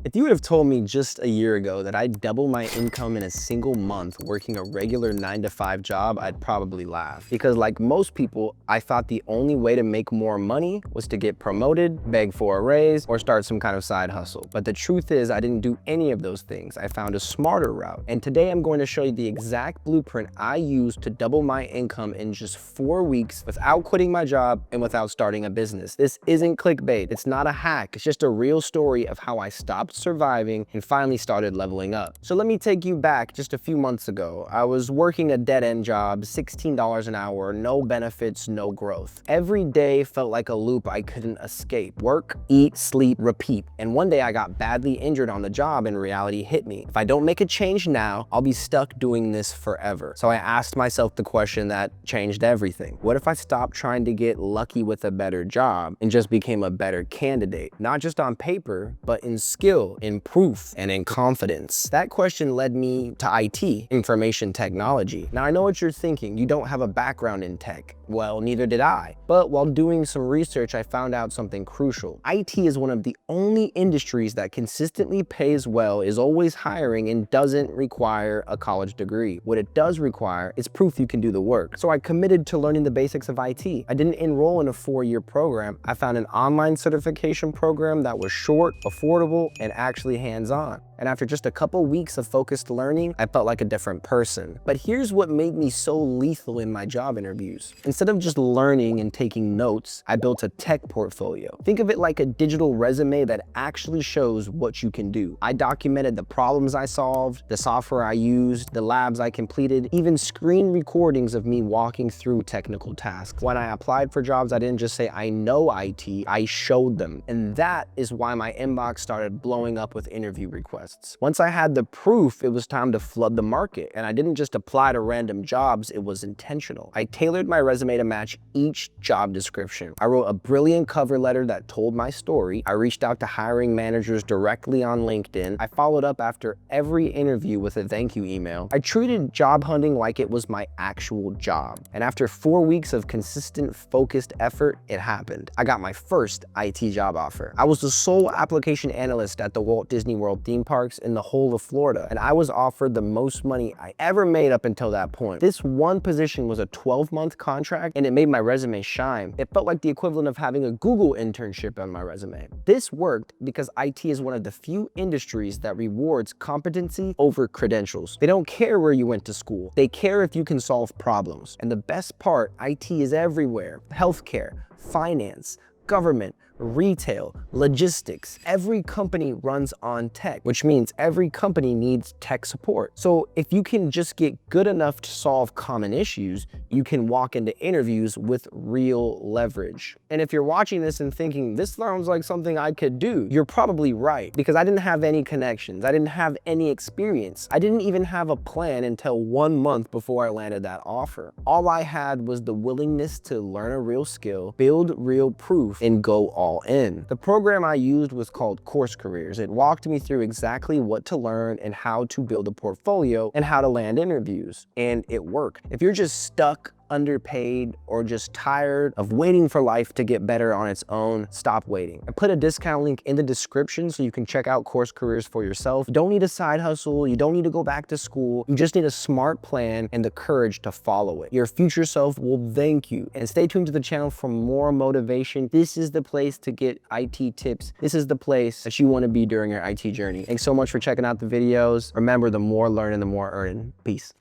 If you would have told me just a year ago that I'd double my income in a single month working a regular 9-to-5 job, I'd probably laugh. Because like most people, I thought the only way to make more money was to get promoted, beg for a raise, or start some kind of side hustle. But the truth is, I didn't do any of those things. I found a smarter route. And today I'm going to show you the exact blueprint I used to double my income in just 4 weeks without quitting my job and without starting a business. This isn't clickbait. It's not a hack. It's just a real story of how I stopped surviving and finally started leveling up. So let me take you back just a few months ago. I was working a dead-end job, $16 an hour, no benefits, no growth. Every day felt like a loop I couldn't escape. Work, eat, sleep, repeat. And one day I got badly injured on the job and reality hit me. If I don't make a change now, I'll be stuck doing this forever. So I asked myself the question that changed everything. What if I stopped trying to get lucky with a better job and just became a better candidate? Not just on paper, but in skill, in proof, and in confidence. That question led me to IT, information technology. Now I know what you're thinking, you don't have a background in tech. Well, neither did I. But while doing some research, I found out something crucial. IT is one of the only industries that consistently pays well, is always hiring, and doesn't require a college degree. What it does require is proof you can do the work. So I committed to learning the basics of IT. I didn't enroll in a 4-year program. I found an online certification program that was short, affordable, and actually hands-on. And after just a couple weeks of focused learning, I felt like a different person. But here's what made me so lethal in my job interviews. Instead of just learning and taking notes, I built a tech portfolio. Think of it like a digital resume that actually shows what you can do. I documented the problems I solved, the software I used, the labs I completed, even screen recordings of me walking through technical tasks. When I applied for jobs, I didn't just say I know IT, I showed them. And that is why my inbox started blowing up with interview requests. Once I had the proof, it was time to flood the market. And I didn't just apply to random jobs, it was intentional. I tailored my resume to match each job description. I wrote a brilliant cover letter that told my story. I reached out to hiring managers directly on LinkedIn. I followed up after every interview with a thank you email. I treated job hunting like it was my actual job. And after 4 weeks of consistent, focused effort, it happened. I got my first IT job offer. I was the sole application analyst at the Walt Disney World theme parks in the whole of Florida, and I was offered the most money I ever made up until that point. This one position was a 12-month contract, and it made my resume shine. It felt like the equivalent of having a Google internship on my resume. This worked because IT is one of the few industries that rewards competency over credentials. They don't care where you went to school. They care if you can solve problems. And the best part, IT is everywhere. Healthcare, finance, government, retail, logistics. Every company runs on tech, which means every company needs tech support. So if you can just get good enough to solve common issues, you can walk into interviews with real leverage. And if you're watching this and thinking, this sounds like something I could do, you're probably right, because I didn't have any connections. I didn't have any experience. I didn't even have a plan until 1 month before I landed that offer. All I had was the willingness to learn a real skill, build real proof, and go all in. The program I used was called Course Careers. It walked me through exactly what to learn and how to build a portfolio and how to land interviews. And it worked. If you're just stuck, underpaid, or just tired of waiting for life to get better on its own, stop waiting. I put a discount link in the description so you can check out Course Careers for yourself. You don't need a side hustle. You don't need to go back to school. You just need a smart plan and the courage to follow it. Your future self will thank you. And stay tuned to the channel for more motivation. This is the place to get IT tips. This is the place that you want to be during your IT journey. Thanks so much for checking out the videos. Remember, the more learning, the more earning. Peace.